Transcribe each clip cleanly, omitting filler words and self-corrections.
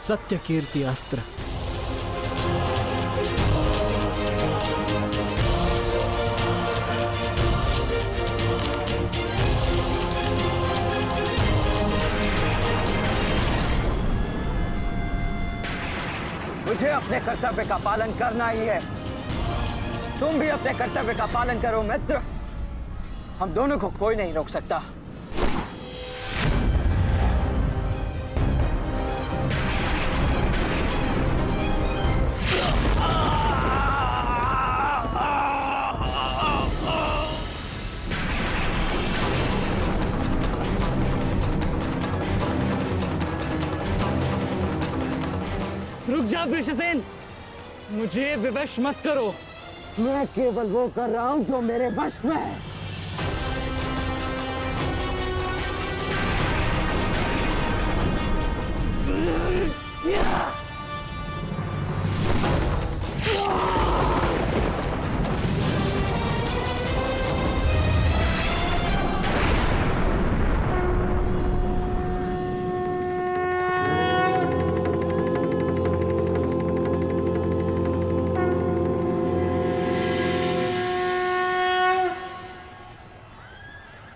सत्य कीर्ति अस्त्र। मुझे अपने कर्तव्य का पालन करना ही है। तुम भी अपने कर्तव्य का पालन करो मित्र। हम दोनों को कोई नहीं रोक सकता। रुक जा वृषसेन, मुझे विवश मत करो। मैं केवल वो कर रहा हूं जो मेरे वश में है।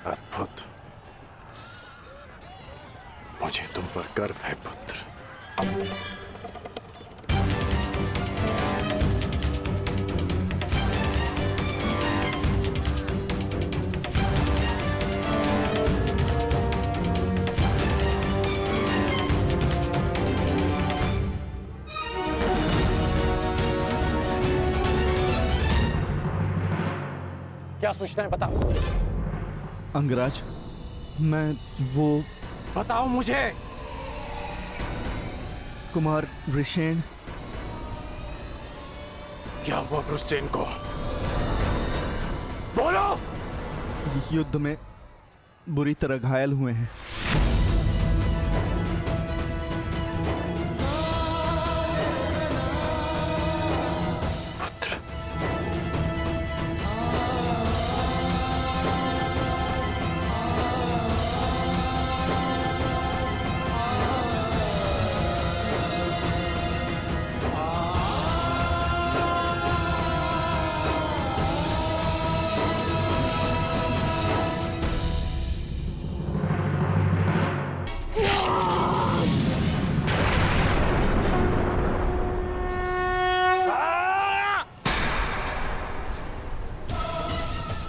अद्भुत। मुझे तुम पर गर्व है पुत्र। क्या सूचना है बताओ। अंगराज, मैं वो बताओ मुझे। कुमार वृषेण। क्या हुआ वृषसेन को? बोलो। युद्ध में बुरी तरह घायल हुए हैं।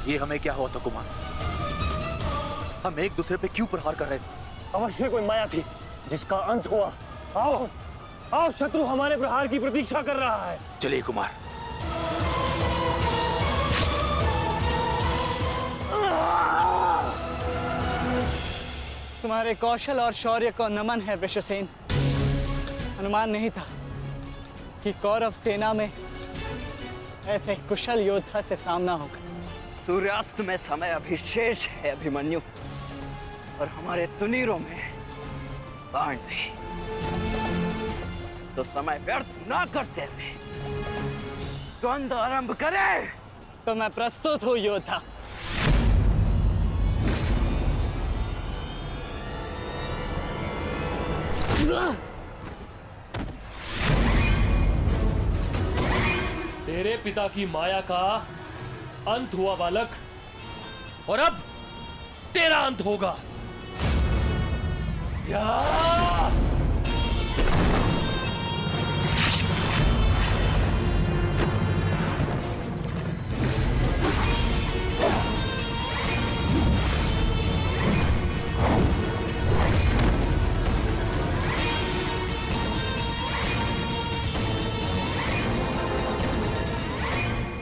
ये हमें क्या हुआ था कुमार? हम एक दूसरे पे क्यों प्रहार कर रहे थे? अवश्य कोई माया थी जिसका अंत हुआ। आओ आओ, शत्रु हमारे प्रहार की प्रतीक्षा कर रहा है। चलिए कुमार। तुम्हारे कौशल और शौर्य को नमन है वृषसेन। अनुमान नहीं था कि कौरव सेना में ऐसे कुशल योद्धा से सामना होगा। सूर्यास्त में समय अभी शेष है अभिमन्यु, और हमारे तुनीरों में बाण नहीं। तो समय व्यर्थ ना करते हुए द्वंद्व आरंभ करें। तो मैं प्रस्तुत हूं योद्धा। तेरे पिता की माया का अंत हुआ बालक, और अब तेरा अंत होगा।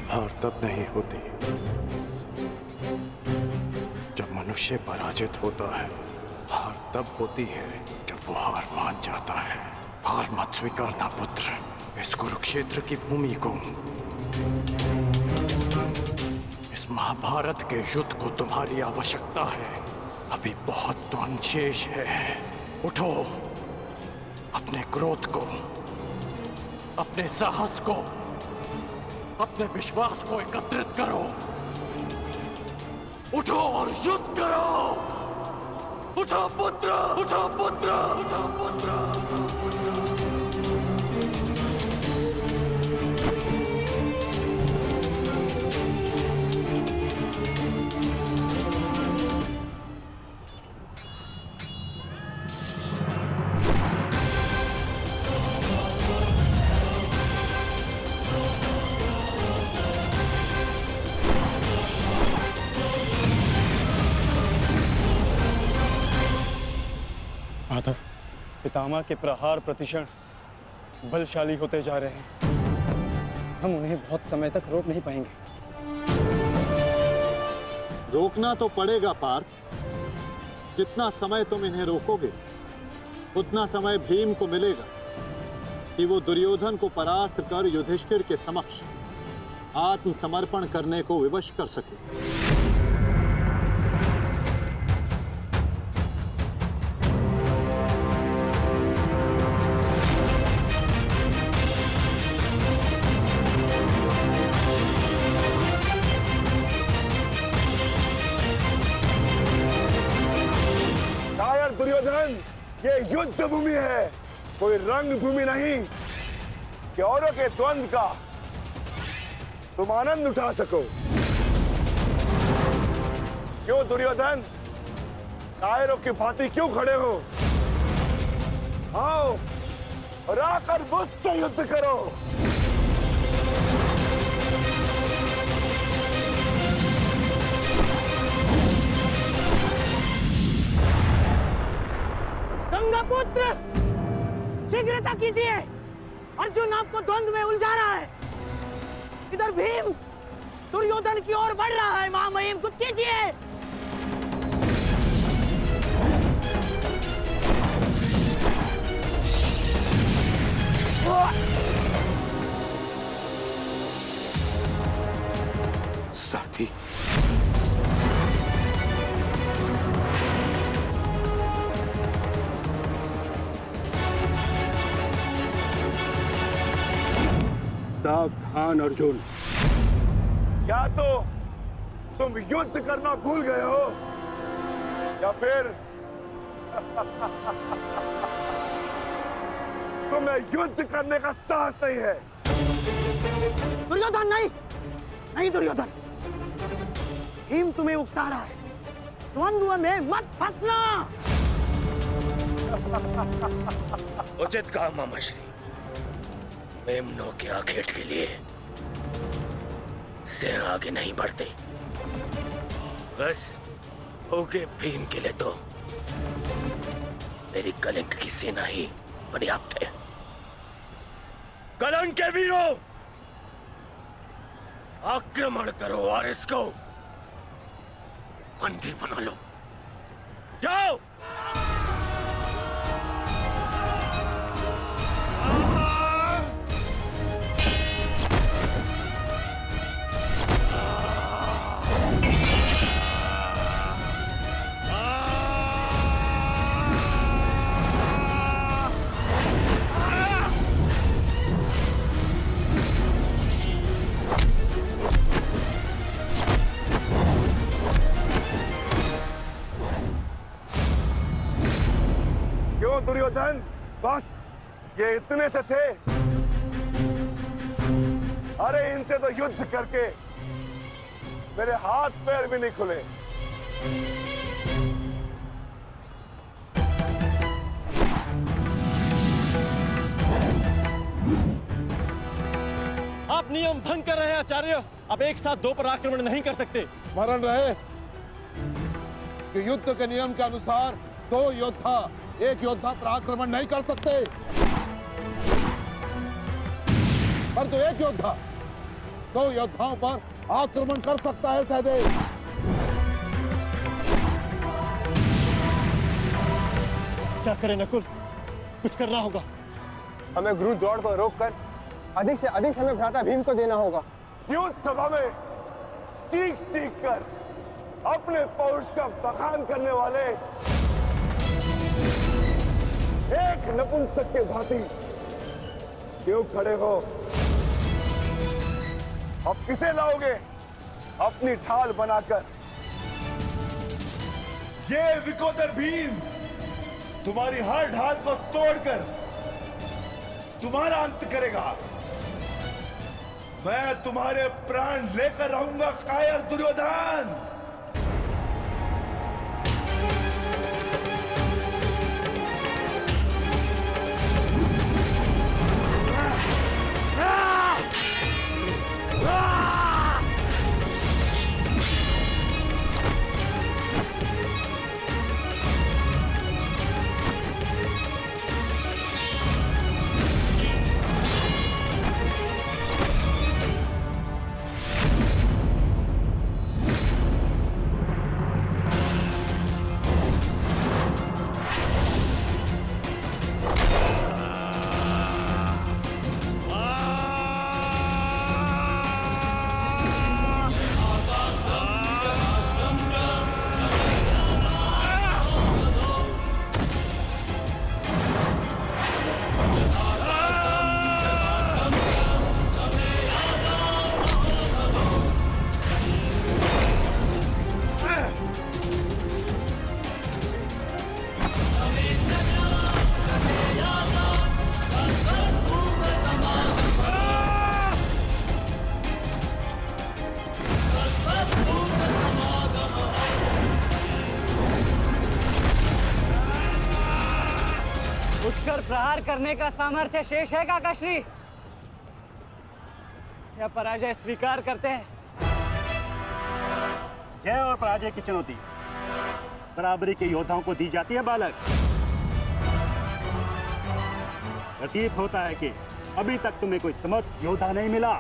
हार तब नहीं होती जब मनुष्य पराजित होता है। हार तब होती है जब वो हार मान जाता है। हार मत स्वीकारना पुत्र। इस कुरुक्षेत्र की भूमि को, इस महाभारत के युद्ध को तुम्हारी आवश्यकता है। अभी बहुत तो शेष है। उठो, अपने क्रोध को, अपने साहस को, अपने विश्वास को एकत्रित करो। उठो और युद्ध करो। उठो पुत्र, उठो पुत्र, उठो पुत्र। माधव, पितामह के प्रहार प्रतिक्षण बलशाली होते जा रहे हैं। हम उन्हें बहुत समय तक रोक नहीं पाएंगे। रोकना तो पड़ेगा पार्थ। जितना समय तुम इन्हें रोकोगे उतना समय भीम को मिलेगा कि वो दुर्योधन को परास्त कर युधिष्ठिर के समक्ष आत्मसमर्पण करने को विवश कर सके। दुर्योधन, ये युद्ध भूमि है, कोई रंग भूमि नहीं कि औरों के द्वंद का तुम आनंद उठा सको। क्यों दुर्योधन, कायरों की भांति क्यों खड़े हो? आओ और आकर मुझसे युद्ध करो। गंगापुत्र, शीघ्रता कीजिए। अर्जुन आपको द्वंद्व में उलझा रहा है। इधर भीम दुर्योधन की ओर बढ़ रहा है। महामहिम, कुछ कीजिए। साथी, सावधान अर्जुन, या तो तुम युद्ध करना भूल गए हो या फिर तुम्हें युद्ध करने का साहस नहीं है। दुर्योधन, नहीं नहीं दुर्योधन, भीम तुम्हें उकसा रहा है। द्वंद्व में मत फंसना। उचित कहा मामाश्री। मेमनों के आखेट के लिए से आगे नहीं बढ़ते। बस होगे भीम के लिए तो मेरी कलिंग की सेना ही पर्याप्त है। कलंक के वीरों, आक्रमण करो और इसको बंदी बना लो। जाओ। दुर्योधन, बस ये इतने से थे। अरे इनसे तो युद्ध करके मेरे हाथ पैर भी नहीं खुले। आप नियम भंग कर रहे हैं आचार्य। आप एक साथ दो पर आक्रमण नहीं कर सकते। स्मरण रहे कि युद्ध के नियम के अनुसार दो योद्धा एक योद्धा पर आक्रमण नहीं कर सकते, पर तो एक योद्धा दो योद्धाओं पर आक्रमण कर सकता है। सहदेव, क्या करें नकुल, कुछ करना होगा। हमें गुरु दौड़ को रोककर अधिक से अधिक समय भ्राता भीम को देना होगा। युद्ध सभा में चीख चीख कर अपने पौरुष का बखान करने वाले एक नपुंसक के भांति क्यों खड़े हो? अब किसे लाओगे अपनी ढाल बनाकर? ये विकोदर भीम तुम्हारी हर ढाल को तोड़कर तुम्हारा अंत करेगा। मैं तुम्हारे प्राण लेकर रहूंगा कायर दुर्योधन। पर प्रहार करने का सामर्थ्य शेष है काकाश्री, या पराजय स्वीकार करते हैं? जय और पराजय की चुनौती बराबरी के योद्धाओं को दी जाती है बालक। प्रतीत होता है कि अभी तक तुम्हें कोई समर्थ योद्धा नहीं मिला।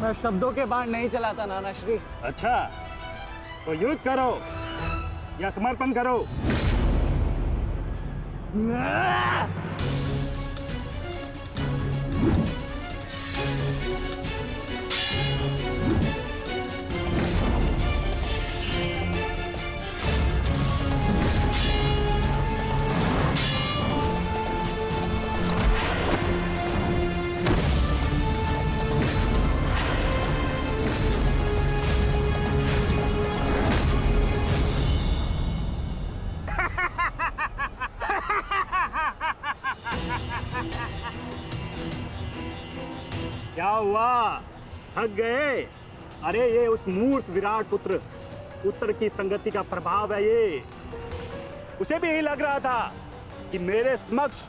मैं शब्दों के बाण नहीं चलाता नाना श्री। अच्छा, तो युद्ध करो या समर्पण करो। क्या हुआ, थक गए? अरे ये उस मूर्ख विराट पुत्र उत्तर की संगति का प्रभाव है। ये उसे भी यही लग रहा था कि मेरे समक्ष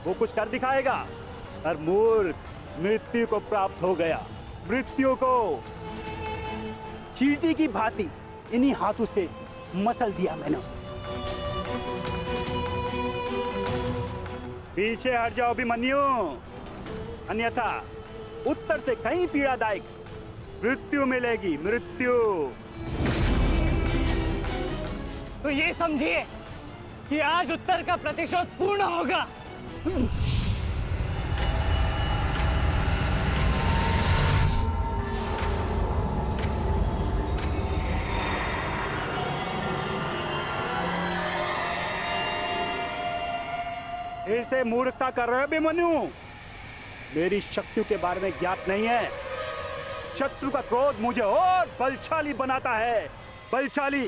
वो कुछ कर दिखाएगा, पर मूर्ख मृत्यु को प्राप्त हो गया। मृत्यु को चींटी की भांति इन्हीं हाथों से मसल दिया मैंने उसे। पीछे हट जाओ अभिमन्यु, अन्यथा उत्तर से कहीं पीड़ादायक मृत्यु मिलेगी, मृत्यु। तो ये समझिए कि आज उत्तर का प्रतिशोध पूर्ण होगा। फिर से मूर्खता कर रहे हो अभिमन्यु? मेरी शक्तियों के बारे में ज्ञात नहीं है। शत्रु का क्रोध मुझे और बलशाली बनाता है, बलशाली।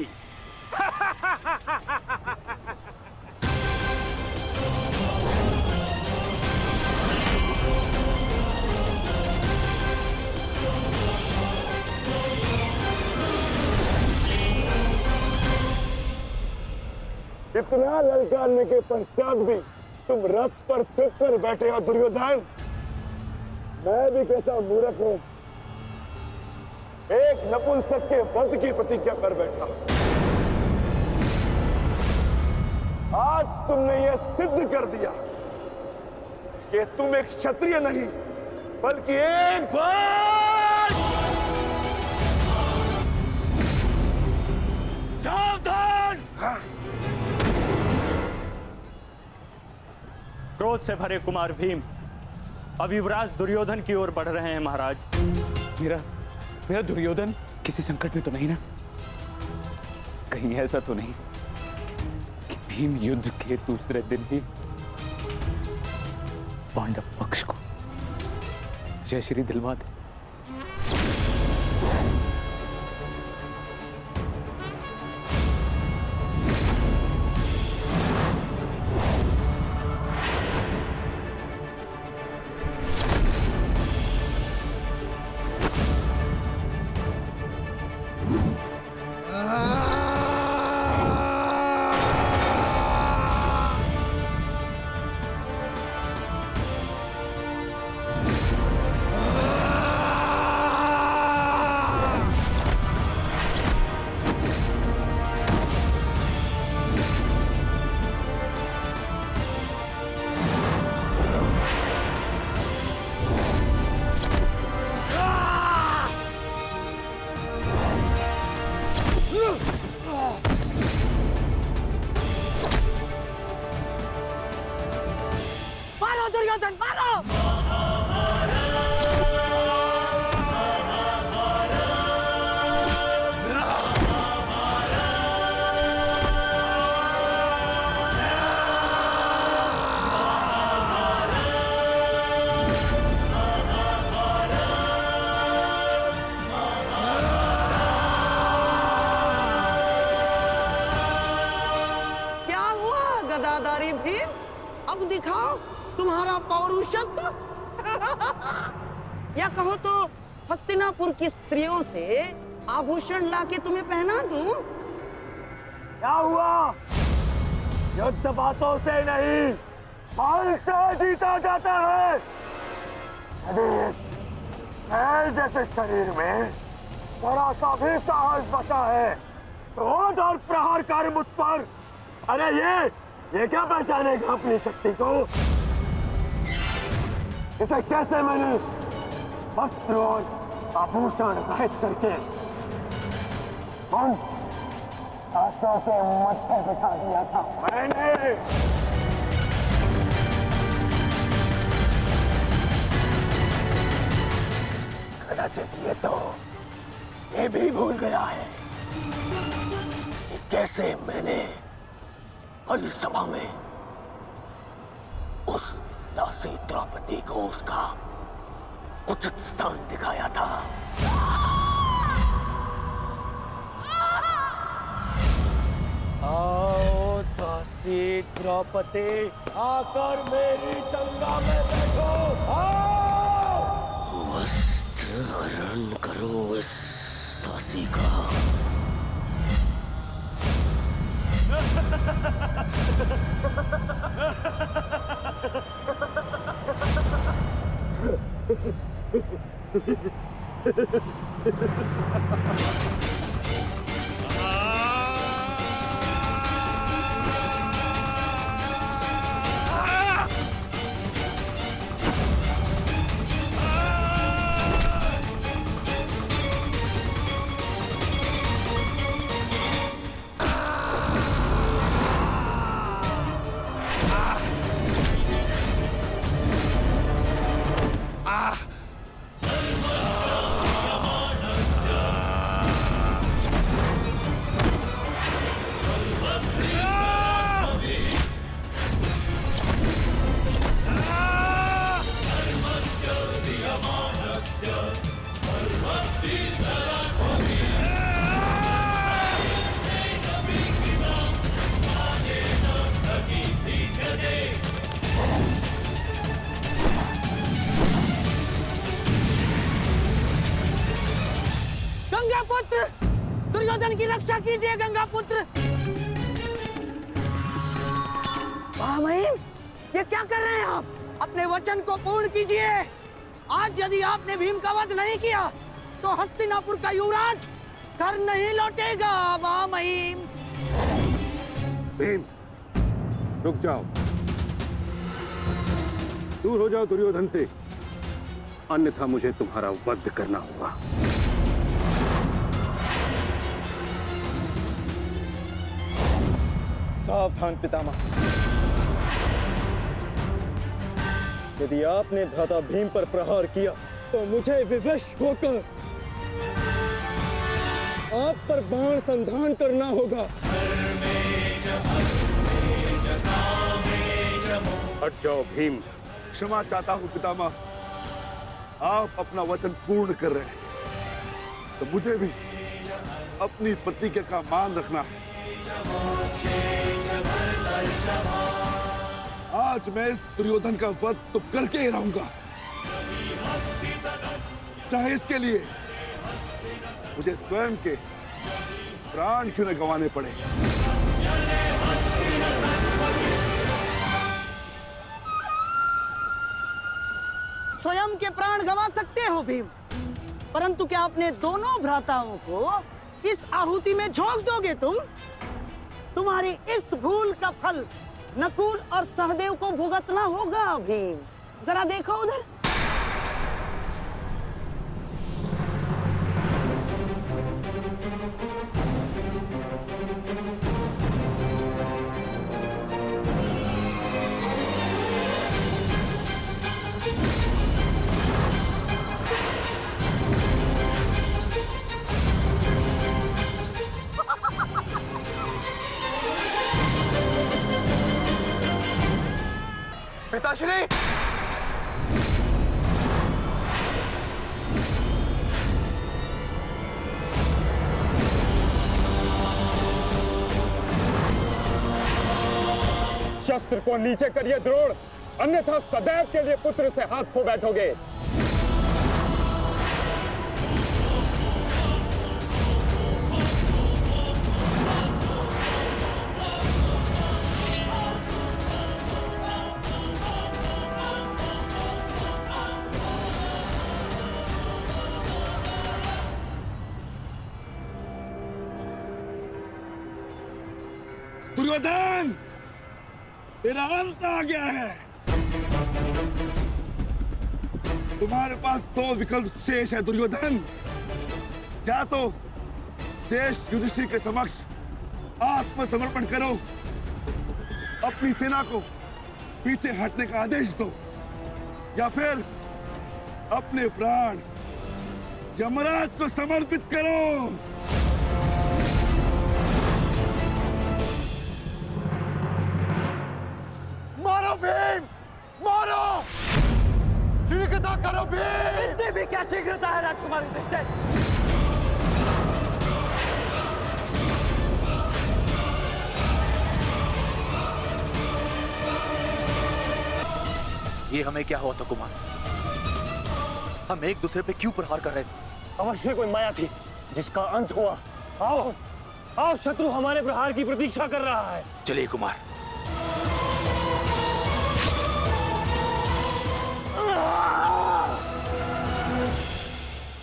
इतना ललकारने के पश्चात भी तुम रथ पर छिप कर बैठे हो दुर्योधन। मैं भी कैसा मूर्ख हूं, एक नपुंसक के वध की प्रतिज्ञा कर बैठा। आज तुमने यह सिद्ध कर दिया कि तुम एक क्षत्रिय नहीं बल्कि एक सावधान! क्रोध से भरे कुमार भीम अब युवराज दुर्योधन की ओर बढ़ रहे हैं महाराज। मेरा दुर्योधन किसी संकट में तो नहीं ना? कहीं ऐसा तो नहीं कि भीम युद्ध के दूसरे दिन ही पांडव पक्ष को जय श्री दिलवा दे? दुर्योधन मारो! क्या हुआ गदाधारी भीम? अब दिखाओ तुम्हारा पौरुषत्व। या कहो तो हस्तिनापुर की स्त्रियों से आभूषण लाके तुम्हें पहना दूं? क्या हुआ? युद्ध बातों से नहीं, बल से जीता जाता है। यदि इस जैसे शरीर में थोड़ा सा भी साहस बचा है, क्रोध और प्रहार कर मुझ पर। अरे ये क्या पहचानेगा अपनी शक्ति को? इसे कैसे मैंने वस्त्र और आभूषण रहित करके उन आंसुओं के मत्थे बिठा दिया था मैंने। कदाचित ये भी भूल गया है कि कैसे मैंने बड़ी सभा में उस दासी द्रौपदी को उसका उचित स्थान दिखाया था। आओ दासी द्रौपदी, आकर मेरी गंगा में बैठो। आओ, वस्त्र हरण करो इस दासी का। गंगापुत्र, दुर्योधन की रक्षा कीजिए गंगापुत्र। महामहिम, ये क्या कर रहे हैं आप? अपने वचन को पूर्ण कीजिए। आज यदि आपने भीम का वध नहीं किया तो हस्तिनापुर का युवराज घर नहीं लौटेगा। महामहिम, भीम, रुक जाओ, दूर हो जाओ दुर्योधन से, अन्यथा मुझे तुम्हारा वध करना होगा। सावधान पितामह, यदि आपने भ्राता भीम पर प्रहार किया तो मुझे विवश होकर आप पर बाण संधान करना होगा। हट जाओ भीम। क्षमा चाहता हूं पितामह, आप अपना वचन पूर्ण कर रहे हैं तो मुझे भी अपनी प्रतिज्ञा का मान रखना है। आज मैं इस दुर्योधन का वध तो करके ही रहूंगा, चाहे इसके लिए मुझे स्वयं के प्राण क्यों न गंवाने पड़े। स्वयं के प्राण गंवा सकते हो भीम, परंतु क्या अपने दोनों भ्राताओं को इस आहुति में झोंक दोगे तुम? तुम्हारी इस भूल का फल नकुल और सहदेव को भुगतना होगा भीम। जरा देखो उधर। पिताश्री, शस्त्र को नीचे करिए द्रोण, अन्यथा सदैव के लिए पुत्र से हाथ खो बैठोगे। दुर्योधन, तेरा अंत आ गया है। तुम्हारे पास दो विकल्प शेष है दुर्योधन। या तो देश युधिष्ठिर के समक्ष आत्मसमर्पण करो, अपनी सेना को पीछे हटने का आदेश दो, या फिर अपने प्राण यमराज को समर्पित करो। मारो भीम, मारो, शीघ्रता करो भीम। इतनी भी क्या शीघ्रता है राजकुमार युधिष्ठिर? ये हमें क्या हुआ था कुमार? हम एक दूसरे पे क्यों प्रहार कर रहे थे? अवश्य कोई माया थी जिसका अंत हुआ। आओ आओ, शत्रु हमारे प्रहार की प्रतीक्षा कर रहा है। चलिए कुमार।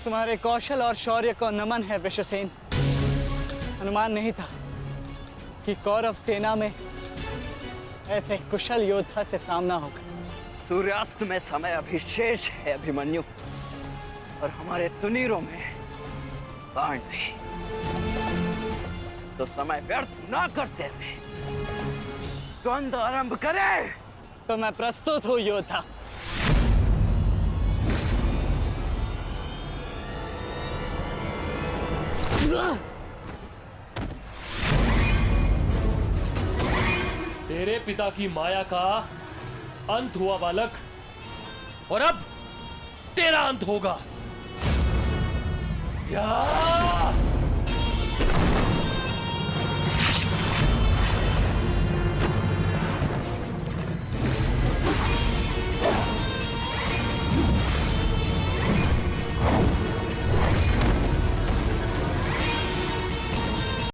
तुम्हारे कौशल और शौर्य को नमन है वृषसेन। अनुमान नहीं था कि कौरव सेना में ऐसे कुशल योद्धा से सामना होगा। सूर्यास्त में समय अभी शेष है अभिमन्यु, और हमारे तुनीरों में बाण नहीं। तो समय व्यर्थ ना करते हुए द्वंद आरंभ करें। तो मैं प्रस्तुत हूं योद्धा। तेरे पिता की माया का अंत हुआ बालक, और अब तेरा अंत होगा। या